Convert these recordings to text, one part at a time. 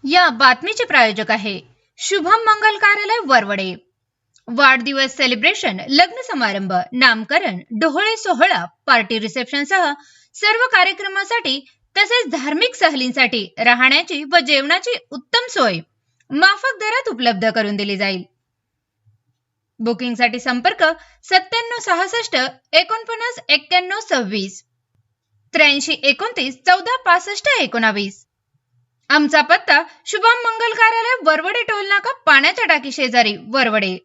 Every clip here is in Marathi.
या बातमीचे प्रायोजक आहे शुभम मंगल कार्यालय वरवडे। वाढदिवस सेलिब्रेशन, लग्न समारंभ, नामकरण, डोहाळे सोहळा, पार्टी रिसेप्शन सह सर्व कार्यक्रमासाठी तसेच धार्मिक सहलींसाठी राहण्याची व जेवणाची उत्तम सोय माफक दरात उपलब्ध करून दिली जाईल। बुकिंगसाठी संपर्क 9766 49 91 26 83 29 14 65 19। आमचा पत्ता शुभम मंगल कार्यालय वरवडे टोल नाका पाण्याच्या टाकी शेजारी वरवडे।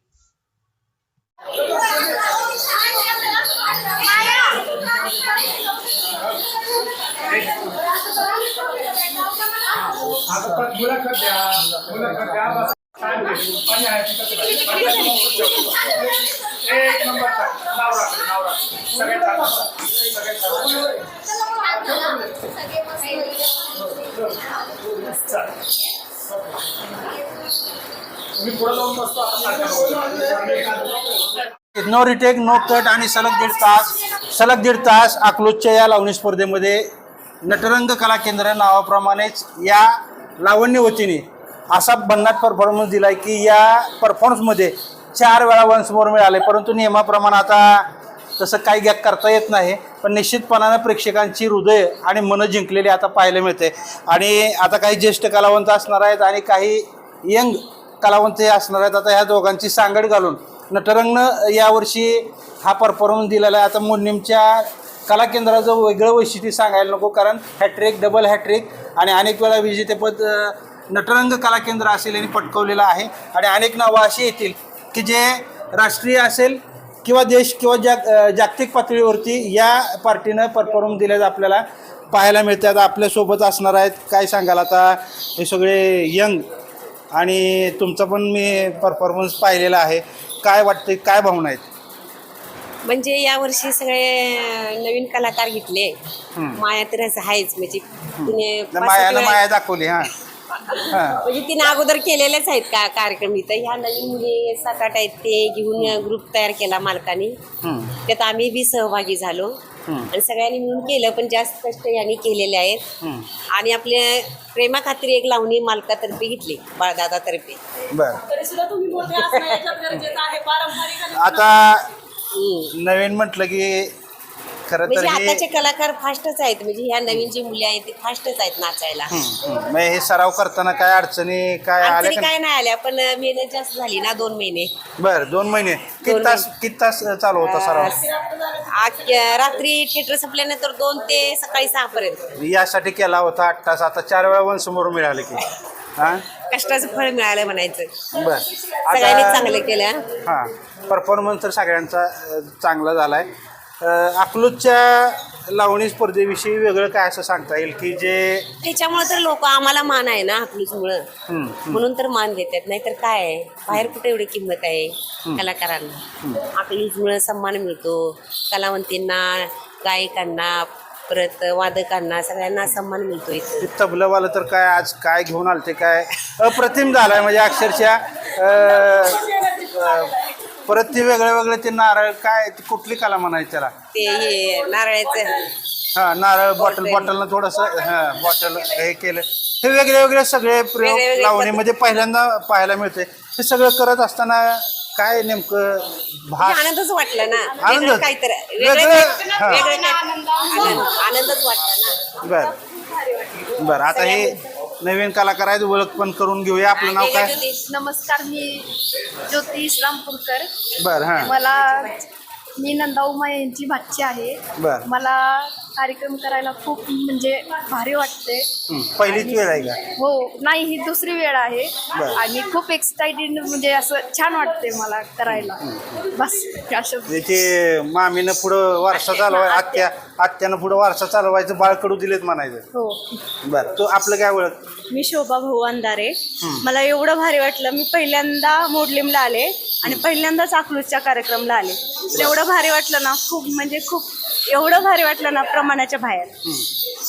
एक number no retake, no cut आणि सलग दीड तास अकलूजच्या या लावणी स्पर्धेमध्ये नटरंग कला केंद्र नावाप्रमाणेच या लावण्यवतीने असा भन्नाट परफॉर्मन्स दिलाय की या परफॉर्मन्समध्ये 4 वेळा वन्स मोर मिळाले, परंतु नियमाप्रमाणे आता तसं काही गॅक करता येत नाही, पण निश्चितपणानं प्रेक्षकांची हृदय आणि मन जिंकलेली आता पाहायला मिळते। आणि आता काही ज्येष्ठ कलावंत असणार आहेत आणि काही यंग कलावंत असणार आहेत। आता ह्या दोघांची सांगड घालून नटरंगनं यावर्षी हा परफॉर्मन्स दिलेला आहे। आता मुन्नीमच्या कला केंद्राचं वेगळं वैशिष्ट्य सांगायला नको, कारण हॅट्रिक, डबल हॅट्रिक आणि अनेक वेळा विजेतेपद नटरंग कला केंद्र असेल यांनी पटकवलेलं आहे। आणि अनेक नावं अशी येतील की जे राष्ट्रीय असेल किंवा देश किंवा जागतिक पातळीवरती या पार्टीनं परफॉर्मन्स दिल्याचं आपल्याला पाहायला मिळतात। आपल्यासोबत असणार आहेत, काय सांगाल आता हे सगळे यंग आणि तुमचा पण मी परफॉर्मन्स पाहिलेला आहे, काय वाटते, काय भावना आहेत? म्हणजे यावर्षी सगळे नवीन कलाकार घेतले। माया तर आहेच, म्हणजे तिने माया दाखवली म्हणजे तिने अगोदर केलेलेच आहेत का कार्यक्रम इथं। ह्या नवीन मुली 7-8 आहेत, ते घेऊन ग्रुप तयार केला मालकाने, त्यात आम्ही बी सहभागी झालो आणि सगळ्यांनी मिळून केलं, पण जास्त कष्ट यांनी केलेले आहेत। आणि आपल्या प्रेमा खातीर एक लावणी मालकातर्फे घेतली, बाळदादातर्फे। बर, आता नवीन म्हटलं की खरं तर म्हणजे आताचे कलाकार फास्टच आहेत, म्हणजे ह्या नवीन जी मुली आहेत ते फास्टच आहेत नाचायला। मग हे सराव करताना काय अडचणी काय आल्या का? काय नाही आल्या, पण मेहनत जास्त झाली ना, 2 महिने। बर, 2 महिने किती तास चालू होता सराव? रात्री थिएटर संपल्यानंतर 2 ते सकाळी 6 पर्यंत यासाठी केला होता 8 तास। आता 4 वेळा वनसमोर मिळाले की कष्टाचं फळ मिळालं म्हणायचं। बर, सगळ्यांनी चांगलं केलं। परफॉर्मन्स तर सगळ्यांचा चांगला झालाय। अकलूजच्या लावणी स्पर्धेविषयी वेगळं काय असं सांगता येईल की जे त्याच्यामुळे तर लोक आम्हाला मान आहे ना अकलूजमुळं, म्हणून तर मान देतात, नाहीतर काय आहे, बाहेर कुठे एवढी किंमत आहे कलाकारांना। अकलूजमुळं सन्मान मिळतो, कलावंतींना, गायकांना, परत वादकांना, सगळ्यांना सन्मान मिळतो इथं। तबलवालं तर काय आज काय घेऊन आलं ते काय अप्रतिम झालाय, म्हणजे अक्षरशः परत ते वेगळे ते नारळ काय कुठली कला म्हणायची त्याला, ते हे नारळाचं नारळ बॉटलनं थोडंसं बॉटल हे केलं, हे वेगळे सगळे प्रयोग लावणीमध्ये पहिल्यांदा पाहायला मिळते। हे सगळं करत असताना काय नेमकं आनंदच वाटला ना, आनंद काहीतरी आनंदच वाटला ना। बर, आता हे नवीन कलाकार आहेत, ओळख पण करून घेऊया। आपलं नाव काय? नमस्कार, मी ज्योती रामपूरकर। बर, मी नंदा उमा यांची भाची आहे। बर, मला कार्यक्रम करायला खूप म्हणजे भारी वाटते। पहिलीच वेळ आहे का? हो, नाही, ही दुसरी वेळ आहे आणि खूप एक्साइटेड, म्हणजे असं छान वाटते मला करायला। बस याचे मामीनं पुढं वारसा चालवाय, आत्यानं पुढं वारसा चालवायचं, बाळकडू दिलेत म्हणायचं। हो। बर, तो आपलं काय ओळख? मी शोभा भाऊ अंधारे। मला एवढं भारी वाटलं, मी पहिल्यांदा मोडलीमला आले आणि पहिल्यांदाच अकलूजच्या कार्यक्रमला आले, तर एवढं भारी वाटलं ना, खूप म्हणजे खूप एवढं भारी वाटलं ना, प्रमाणाच्या बाहेर।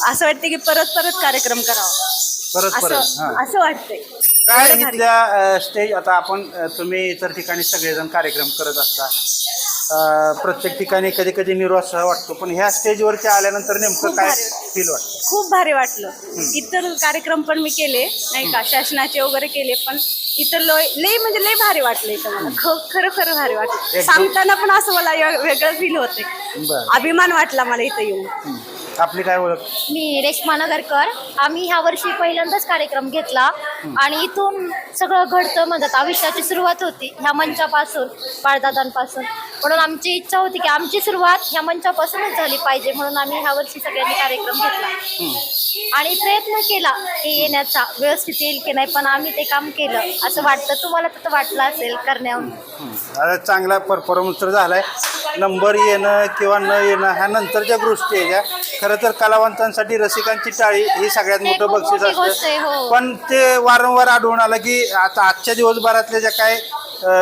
असं वाटतं की परत कार्यक्रम करावा, असं वाटतंय। काय इथल्या स्टेज, आता आपण तुम्ही इतर ठिकाणी सगळेजण कार्यक्रम करत असता, प्रत्येक ठिकाणी कधी कधी निराश वाटतो, पण ह्या स्टेजवरती आल्यानंतर नेमकं खूप काय भारी. फील वाटतं? खूप भारी वाटलं. इतर कार्यक्रम पण मी केले नाही का, शासनाचे वगैरे केले, पण इतर लय म्हणजे लय भारी वाटलं इथं मला. खरं खरं भारी वाटलं. एकदम. सांगताना पण असं मला वेगळं फील होते. बरं. अभिमान वाटला मला इथं येऊन. आपली काय ओळख? मी रेश्मा नगरकर. आम्ही ह्या वर्षी पहिल्यांदाच कार्यक्रम घेतला आणि इथून सगळं घडतं म्हणतात. आयुष्याची सुरुवात होती ह्या मंचापासून, बाळदादांपासून. म्हणून आमची इच्छा होती की आमची सुरुवात ह्या मंचापासूनच झाली पाहिजे, म्हणून आम्ही ह्या वर्षी सगळ्यांनी कार्यक्रम घेतला आणि प्रयत्न केला की येण्याचा व्यवस्थित येईल की नाही, पण आम्ही ते काम केलं असं वाटतं. तुम्हाला तर वाटलं असेल करण्यावर. आता चांगला परफॉर्मन्स तर झालाय. नंबर येणं किंवा न येणं ह्या नंतरच्या गोष्टी आहे ज्या. खरं तर कलावंतांसाठी रसिकांची टाळी ही सगळ्यात ते मोठं खूप बक्षीस मोठी गोष्ट आहे, असतं. हो. पण ते वारंवार आढळून आलं की आता आजच्या दिवसभरातल्या ज्या काय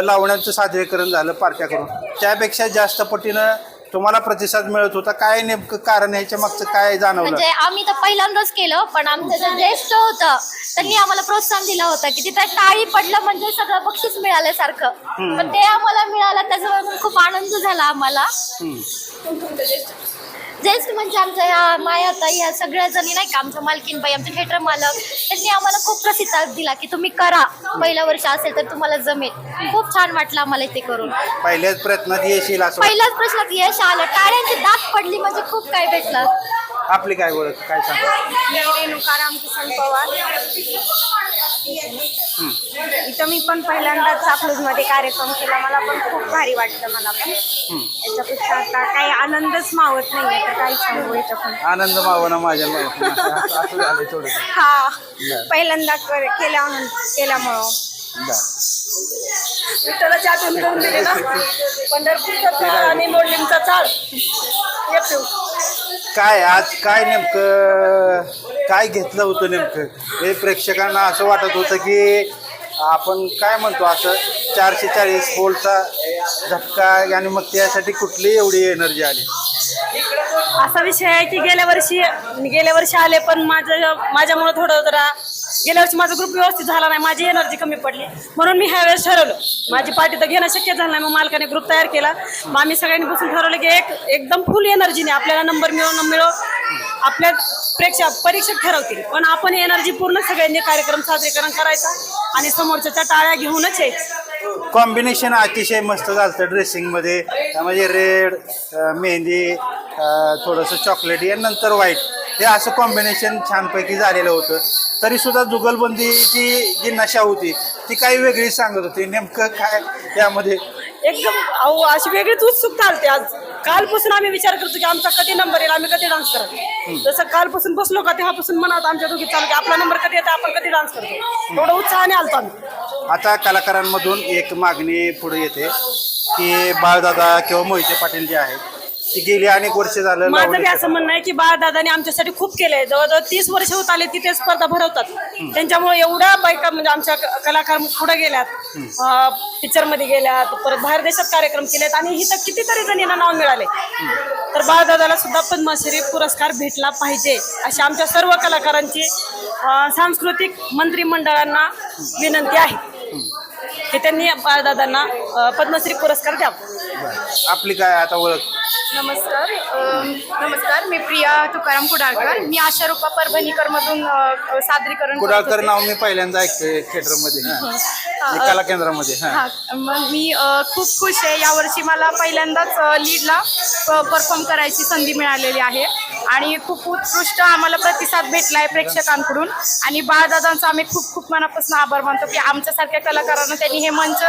लावण्यांचं सादरीकरण झालं पार्ट्या करून, त्यापेक्षा जास्त पटीनं तुम्हाला प्रतिसाद मिळत होता. काय नेमकं कारण ह्याच्या मागचं काय जाणवलं? म्हणजे आम्ही तर पहिल्यांदाच केलं, पण आमचं जे ज्येष्ठ होतं त्यांनी आम्हाला प्रोत्साहन दिलं होतं की तिथं टाळी पडलं म्हणजे सगळं बक्षीस मिळाल्यासारखं. पण ते आम्हाला मिळालं, त्याच्यामुळे खूप आनंद झाला आम्हाला. ज्येष्ठ म्हणजे आमच्या ह्या मायाताई, ह्या सगळ्या जणी नाही का, आमच्या मालकीनबाई, आमचे थिएटर मालक, त्यांनी आम्हाला खूप प्रतिसाद दिला की तुम्ही करा, पहिलं वर्ष असेल तर तुम्हाला जमेल. खूप छान वाटलं आम्हाला ते करून. पहिल्याच प्रयत्नात यश येईल असं पहिल्याच प्रश्नात यश आलं, टाळ्यांची दात पडली म्हणजे खूप काय भेटलं. आपली काय ओळख? काय सांगा? मी रेणुका रामकिसन पवार. इथं मी पण पहिल्यांदाच अकलूजमध्ये कार्यक्रम केला. मला पण खूप भारी वाटतं. मला पण याच्यापेक्षा आता काही आनंदच मावत नाही तर काही सांगू इथं पण. आनंद मावना माझ्या असं झालं थोडं. हा, पहिल्यांदा केल्यामुळं विठ्ठलाची आठवण करून दिली ना. पंढरपूरचा चाळ आणि मोडलींचा चाळ. काय आज काय नेमकं काय घेतलं होतं नेमकं? हे प्रेक्षकांना असं वाटत होतं की आपण काय म्हणतो असं 440 व्होल्टचा झटका, आणि मग त्यासाठी कुठली एवढी एनर्जी आली? असा विषय आहे की गेल्या वर्षी आले, पण माझ्यामुळे थोडं जरा गेल्या वर्षी माझा ग्रुप व्यवस्थित झाला नाही, माझी एनर्जी कमी पडली. म्हणून मी ह्या वेळेस ठरवलं, माझी पार्टी तर घेणं शक्य झालं नाही. मग मालकाने ग्रुप तयार केला. मग आम्ही सगळ्यांनी बसून ठरवलं की एकदम फुल एनर्जीने आपल्याला नंबर मिळो आपल्या परीक्षक ठरवतील, पण आपण एनर्जी पूर्ण सगळ्यांनी कार्यक्रम सादरीकरण करायचा आणि समोरच्या टाळ्या घेऊनच यायचं. कॉम्बिनेशन अतिशय मस्त झालं ड्रेसिंगमध्ये, म्हणजे रेड, मेहंदी, थोडंसं चॉकलेटी आणि नंतर व्हाईट, हे असं कॉम्बिनेशन छानपैकी झालेलं होतं. तरीसुद्धा जुगलबंदीची जी नशा होती ती काही वेगळीच सांगत होती. नेमकं काय त्यामध्ये? एकदम अशी वेगळीच उत्सुकता आली आज. कालपासून आम्ही विचार करतो की आमचा कधी नंबर येईल, आम्ही कधी डान्स करतो. जसं कालपासून बसलो का तेव्हापासून मनात आमच्या दोघी चालू की आपला नंबर कधी येतो, आपण कधी डान्स करतो. थोडं उत्साहाने आलतो आम्ही. आता कलाकारांमधून एक मागणी पुढे येते की बाळदादा किंवा मोहिते पाटील जे आहेत ती गेली अनेक वर्ष झालं माझं बी असं म्हणणं आहे की बाळदादाने आमच्यासाठी खूप केलंय. जवळजवळ 30 वर्ष होत आले तिथे स्पर्धा भरवतात. त्यांच्यामुळे एवढ्या बायका म्हणजे आमच्या कलाकार पुढे गेल्यात, पिक्चरमध्ये गेल्यात, परत बाहेर देशात कार्यक्रम केलेत आणि इथं कितीतरी जणींना नाव मिळाले. तर बाळदादाला सुद्धा पद्मश्री पुरस्कार भेटला पाहिजे अशी आमच्या सर्व कलाकारांची सांस्कृतिक मंत्रिमंडळांना विनंती आहे की त्यांनी बाळदादांना पद्मश्री पुरस्कार द्यावा. आपली काय आता ओळख? नमस्कार, मी प्रिया तुकाराम कुडाळकर. मी आशा रूपा परभणीकर मधून सादरीकरण कुडाळकर नाव मी पहिल्यांदा ऐकतोय थिएटरमध्ये, कला केंद्रामध्ये. मग मी खूप खुश आहे. यावर्षी मला पहिल्यांदाच लीडला परफॉर्म करायची संधी मिळालेली आहे आणि खूप उत्कृष्ट आम्हाला प्रतिसाद भेटला आहे प्रेक्षकांकडून. आणि बाळदादांचा आम्ही खूप खूप मनापासून आभार मानतो की आमच्यासारख्या कलाकारांना त्यांनी हे मंच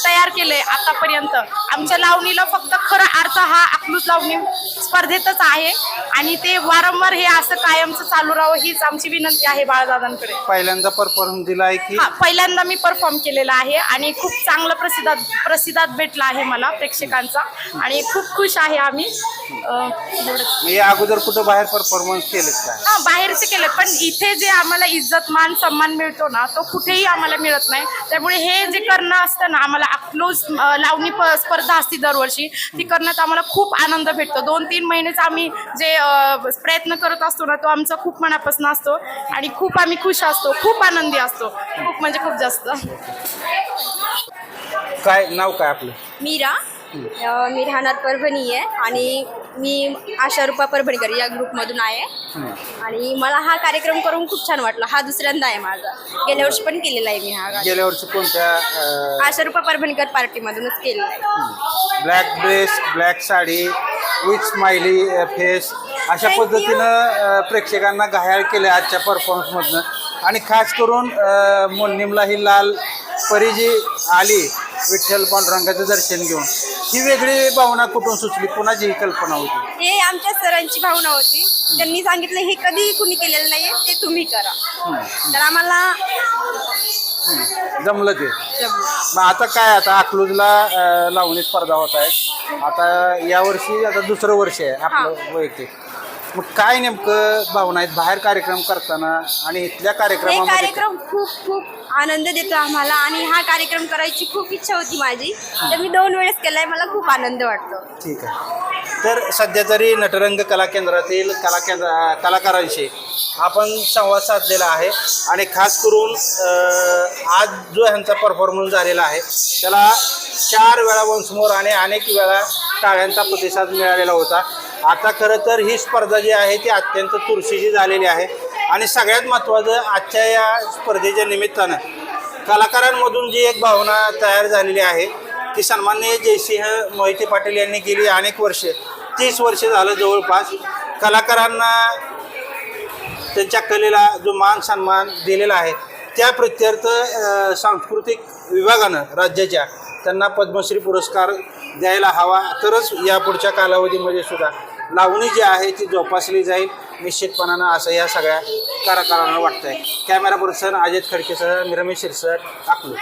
तयार केलंय. आतापर्यंत आमच्या लावणीला फक्त खरा अर्थ हा अकलूज लावणी स्पर्धेतच आहे आणि ते वारंवार हे असं कायमचं चालू राहावं हीच आमची विनंती आहे बाळदादांकडे. पहिल्यांदा परफॉर्म दिला आहे की? पहिल्यांदा मी परफॉर्म केलेला आहे आणि खूप चांगला प्रतिसाद भेटला आहे मला प्रेक्षकांचा आणि खूप खुश आहे आम्ही. या अगोदर कुठं बाहेर परफॉर्मन्स केलेत का? बाहेरचे केले, पण इथे जे आम्हाला इज्जत मान सन्मान मिळतो ना तो कुठेही आम्हाला मिळत नाही. त्यामुळे हे जे करणं असतं ना, आम्हाला अकलूज लावणी स्पर्धा असते दरवर्षी, ती करण्यात आम्हाला खूप आनंद भेटतो. 2-3 महिनेच आम्ही जे प्रयत्न करत असतो ना तो आमचा खूप मनापासून असतो आणि खूप आम्ही खुश असतो, खूप आनंदी असतो, खूप म्हणजे खूप जास्त. काय नाव काय आपलं? मीरा. मी राहणार परभणी आहे आणि मी आशा रूपा परभणीकर या ग्रुपमधून आहे. आणि मला हा कार्यक्रम करून खूप छान वाटला. हा दुसऱ्यांदा आहे माझा. गेल्या वर्षी पण केलेला आहे मी हा कार्यक्रम. गेल्या वर्षी कोणत्या आशा रूपा परभणीकर पार्टीमधूनच केलेला आहे. Black dress, black sari with smiley face अशा Thank you. पद्धतीनं प्रेक्षकांना घायाळ केले आजच्या परफॉर्मन्समधनं. आणि खास करून मोलनीमला ही लाल परी जी आली विठ्ठल पांडुरंगाचं दर्शन घेऊन, ही वेगळी भावना कुठून सुचली? कोणाची ही कल्पना होती? हे आमच्या सरांची भावना होती. त्यांनी सांगितलं हे कधीही कुणी केलेलं नाही, ते तुम्ही करा. तर आम्हाला जमलं ते. जमलं. मग आता काय, आता अकलूजला लावणी स्पर्धा होत आहे. आता यावर्षी आता दुसरं वर्ष आहे आपलं वैयक्तिक. मग काय नेमकं भावना आहेत बाहेर कार्यक्रम करताना आणि इथल्या हे कार्यक्रमामध्ये? कार्यक्रम खूप खूप आनंद देतो आम्हाला आणि हा कार्यक्रम करायची खूप इच्छा होती माझी. तर मी 2 वेळेस केलाय. मला खूप आनंद वाटतो. ठीक आहे. तर सध्या तरी नटरंग कला केंद्रातील कलाकारांशी आपण संवाद साधलेला आहे आणि खास करून आज जो ह्यांचा परफॉर्मन्स झालेला आहे त्याला 4 वेळा वन्समोर आणि अनेक वेळा टाळ्यांचा प्रतिसाद मिळालेला होता. आता खरं तर ही स्पर्धा जी आहे ती अत्यंत चुरशीची झालेली आहे आणि सगळ्यात महत्त्वाचं आजच्या या स्पर्धेच्या निमित्तानं कलाकारांमधून जी एक भावना तयार झालेली आहे ती सन्माननीय जयसिंह मोहिते पाटील यांनी गेली अनेक वर्षे, 30 वर्ष झालं जवळपास, कलाकारांना त्यांच्या कलेला जो मान सन्मान दिलेला आहे त्या प्रत्यर्थ सांस्कृतिक विभागानं राज्याच्या त्यांना पद्मश्री पुरस्कार द्यायला हवा. तरच यापुढच्या कालावधीमध्ये सुद्धा लावणी जी आहे ती जोपासली जाईल निश्चितपणानं, असं या सगळ्या कलाकारांना वाटतंय. कॅमेरा पर्सन अजित खडकेसह मी रमेश शिरसट, अकलूज.